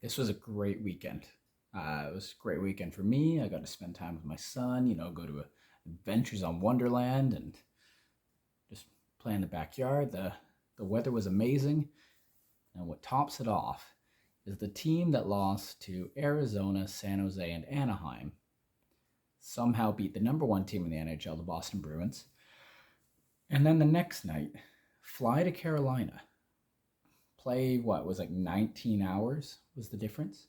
This was a great weekend. It was a great weekend for me. I got to spend time with my son, go to adventures on Wonderland and just play in the backyard. The weather was amazing. And what tops it off is the team that lost to Arizona, San Jose, and Anaheim somehow beat the number one team in the NHL, the Boston Bruins. And then the next night, fly to Carolina, play what was like 19 hours was the difference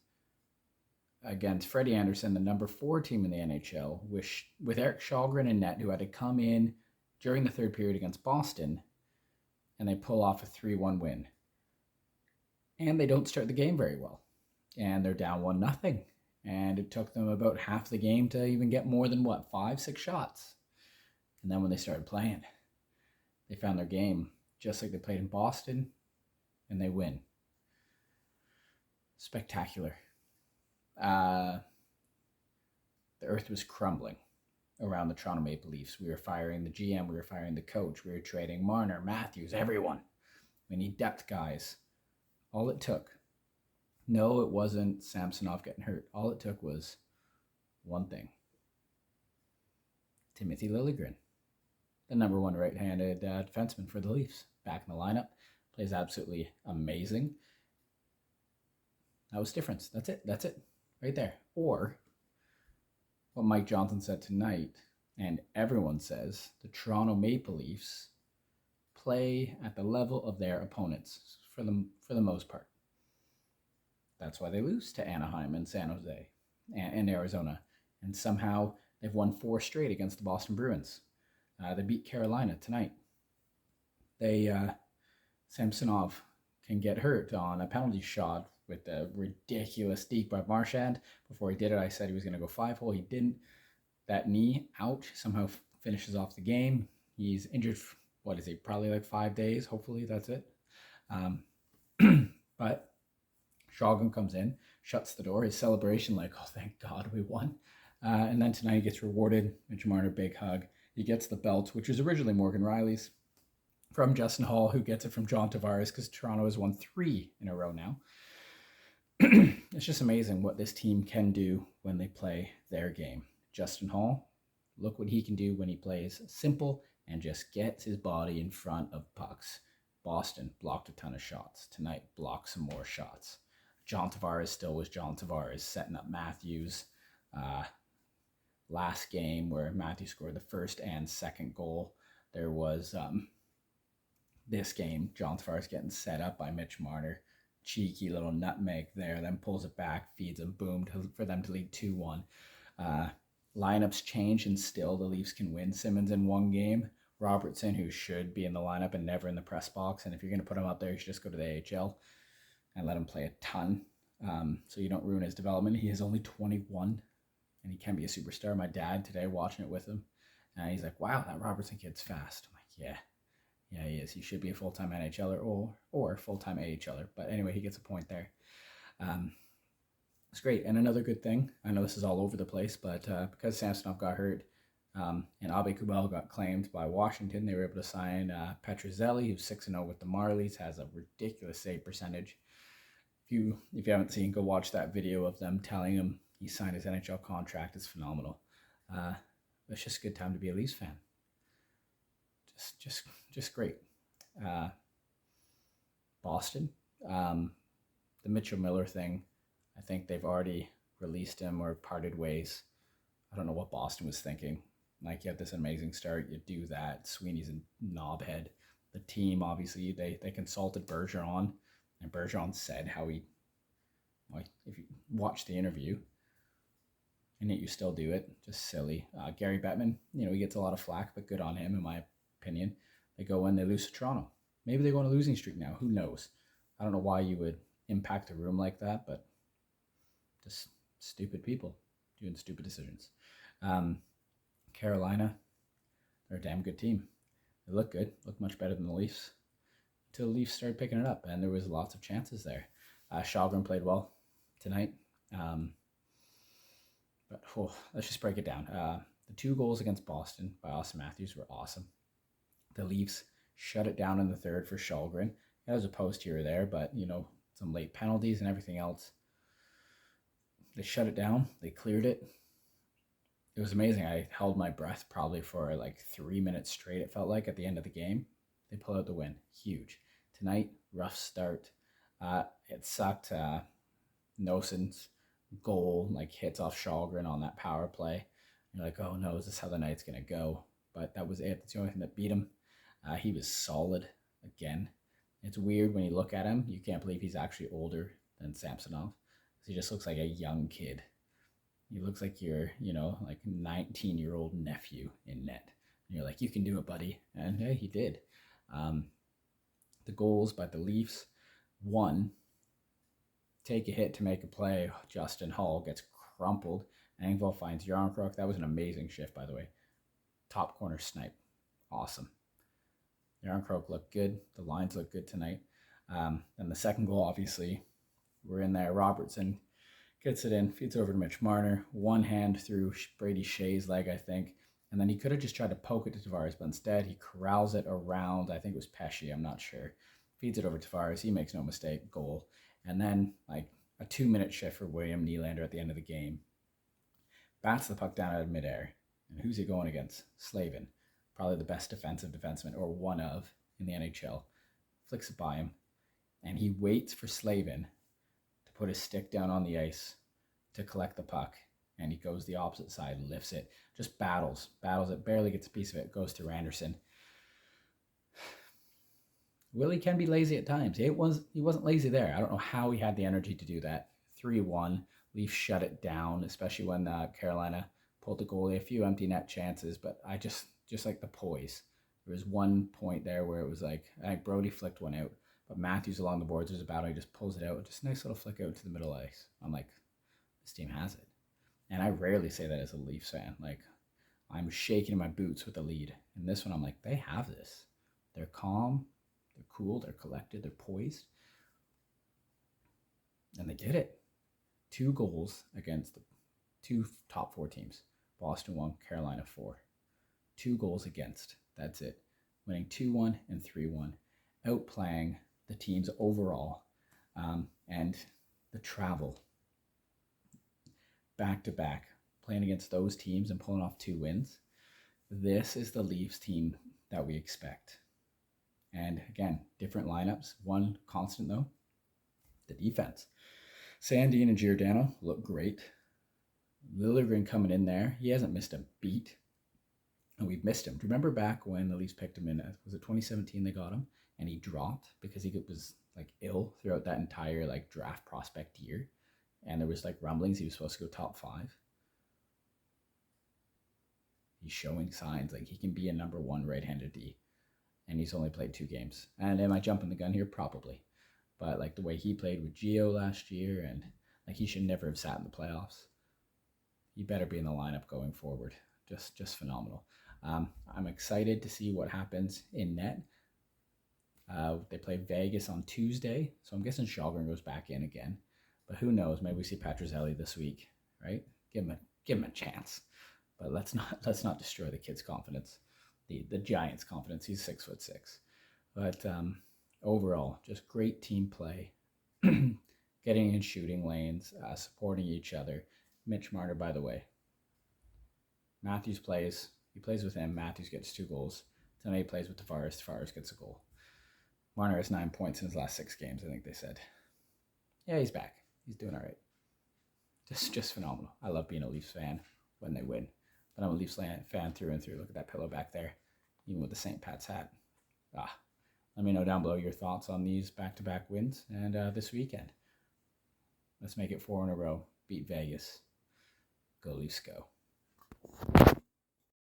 against Freddie Anderson, the number four team in the NHL, with Eric Kallgren in net, who had to come in during the third period against Boston, and they pull off a 3-1 win. And they don't start the game very well, and they're down 1-0. And it took them about half the game to even get more than 5-6 shots. And then when they started playing, they found their game just like they played in Boston, and they win. Spectacular. The earth was crumbling around the Toronto Maple Leafs. We were firing the GM, we were firing the coach, we were trading Marner, Matthews, everyone. We need depth guys. All it took, no, it wasn't Samsonov getting hurt. All it took was one thing. Timothy Liljegren, the number one right-handed defenseman for the Leafs, back in the lineup, plays absolutely amazing. That was difference. That's it. Right there. Or what Mike Johnson said tonight, and everyone says, the Toronto Maple Leafs play at the level of their opponents for the most part. That's why they lose to Anaheim and San Jose and Arizona. And somehow they've won 4 straight against the Boston Bruins. They beat Carolina tonight. Samsonov can get hurt on a penalty shot with a ridiculous deke by Marchand. Before he did it, I said he was going to go 5-hole. He didn't. That knee, ouch, somehow finishes off the game. He's injured, probably like 5 days. Hopefully that's it. But Kallgren comes in, shuts the door. His celebration, like, oh, thank God we won. And then tonight he gets rewarded. Mitch Marner, big hug. He gets the belt, which was originally Morgan Riley's, from Justin Hall, who gets it from John Tavares, because Toronto has won 3 in a row now. It's just amazing what this team can do when they play their game. Justin Hall, look what he can do when he plays simple and just gets his body in front of pucks. Boston blocked a ton of shots. Tonight, blocked some more shots. John Tavares still was John Tavares, setting up Matthews. Last game where Matthews scored the first and second goal, there was this game, John Tavares getting set up by Mitch Marner. Cheeky little nutmeg there, then pulls it back, feeds them, boom, for them to lead 2-1. Lineups change, and still the Leafs can win. Simmons in one game. Robertson, who should be in the lineup and never in the press box, and if you're going to put him out there, you should just go to the AHL and let him play a ton, so you don't ruin his development. He is only 21, and he can be a superstar. My dad today, watching it with him, he's like, wow, that Robertson kid's fast. I'm like, yeah, he is. He should be a full-time NHLer or full-time AHLer. But anyway, he gets a point there. It's great. And another good thing, I know this is all over the place, but because Samsonov got hurt and Abe Kubel got claimed by Washington, they were able to sign Petruzzelli, who's 6-0 with the Marlies, has a ridiculous save percentage. If you haven't seen, go watch that video of them telling him he signed his NHL contract. It's phenomenal. It's just a good time to be a Leafs fan. Just great. Boston, the Mitchell Miller thing, I think they've already released him or parted ways. I don't know what Boston was thinking. Like, you have this amazing start, you do that. Sweeney's a knobhead. The team, obviously, they consulted Bergeron, and Bergeron said how if you watch the interview, and yet you still do it, just silly. Gary Bettman, he gets a lot of flack, but good on him, in my opinion. They go in, they lose to Toronto. Maybe they go on a losing streak now. Who knows? I don't know why you would impact a room like that, but just stupid people doing stupid decisions. Carolina, they're a damn good team. They look good, look much better than the Leafs, until the Leafs started picking it up, and there was lots of chances there. Kallgren played well tonight. Let's just break it down. The 2 goals against Boston by Austin Matthews were awesome. The Leafs shut it down in the third for Kallgren. There was a post here or there, but, some late penalties and everything else. They shut it down. They cleared it. It was amazing. I held my breath probably for like 3 minutes straight, it felt like, at the end of the game. They pull out the win. Huge. Tonight, rough start. It sucked. Nosen's goal like hits off Shalgren on that power play. You're like, oh no, is this how the night's going to go? But that was it. That's the only thing that beat him. He was solid again. It's weird when you look at him. You can't believe he's actually older than Samsonov. He just looks like a young kid. He looks like your, like 19-year-old nephew in net. And you're like, you can do it, buddy. And yeah, he did. The goals by the Leafs. One, take a hit to make a play. Justin Hall gets crumpled. Engvall finds Yarncroc. That was an amazing shift, by the way. Top corner snipe. Awesome. Yarncroc looked good. The lines look good tonight. And the second goal, obviously, we're in there. Robertson gets it in, feeds over to Mitch Marner. One hand through Brady Shea's leg, I think. And then he could have just tried to poke it to Tavares, but instead he corrals it around, I think it was Pesce, I'm not sure. Feeds it over to Tavares. He makes no mistake. Goal. And then, like, a 2-minute shift for William Nylander at the end of the game. Bats the puck down out of midair. And who's he going against? Slavin. Probably the best defensive defenseman, or one of, in the NHL. Flicks it by him. And he waits for Slavin to put his stick down on the ice to collect the puck. And he goes the opposite side, lifts it, just battles it, barely gets a piece of it, goes through Anderson. Willie can be lazy at times. He wasn't lazy there. I don't know how he had the energy to do that. 3-1, Leafs shut it down, especially when Carolina pulled the goalie. A few empty net chances, but I just like the poise. There was one point there where it was like, I think Brody flicked one out, but Matthews along the boards, there's a battle, he just pulls it out. Just a nice little flick out to the middle ice. I'm like, this team has it. And I rarely say that as a Leafs fan. Like, I'm shaking in my boots with the lead. And this one, I'm like, they have this. They're calm, they're cool, they're collected, they're poised. And they did it. 2 goals against the 2 top 4 teams. Boston 1, Carolina 4. 2 goals against. That's it. Winning 2-1 and 3-1. Outplaying the teams overall. And the travel. Back-to-back. Playing against those teams and pulling off 2 wins. This is the Leafs team that we expect. And again, different lineups. One constant though, the defense. Sandin and Giordano look great. Liljegren coming in there. He hasn't missed a beat. And we've missed him. Do you remember back when the Leafs picked him in, was it 2017 they got him? And he dropped because he was like ill throughout that entire like draft prospect year. And there was like rumblings he was supposed to go top 5. He's showing signs like he can be a number 1 right-handed D. And he's only played 2 games. And am I jumping the gun here? Probably. But like the way he played with Gio last year, and like he should never have sat in the playoffs. He better be in the lineup going forward. Just phenomenal. I'm excited to see what happens in net. They play Vegas on Tuesday, so I'm guessing Shalgren goes back in again. But who knows? Maybe we see Petruzzelli this week, right? Give him a chance. But let's not destroy the kid's confidence, the Giants' confidence. He's 6'6". But overall, just great team play, getting in shooting lanes, supporting each other. Mitch Marner, by the way. Matthews plays. He plays with him. Matthews gets 2 goals. Tonight he plays with Tavares. Tavares gets a goal. Marner has 9 points in his last 6 games, I think they said. Yeah, he's back. He's doing all right. Just phenomenal. I love being a Leafs fan when they win. But I'm a Leafs fan through and through. Look at that pillow back there. Even with the St. Pat's hat. Let me know down below your thoughts on these back-to-back wins and this weekend. Let's make it 4 in a row. Beat Vegas. Go Leafs go.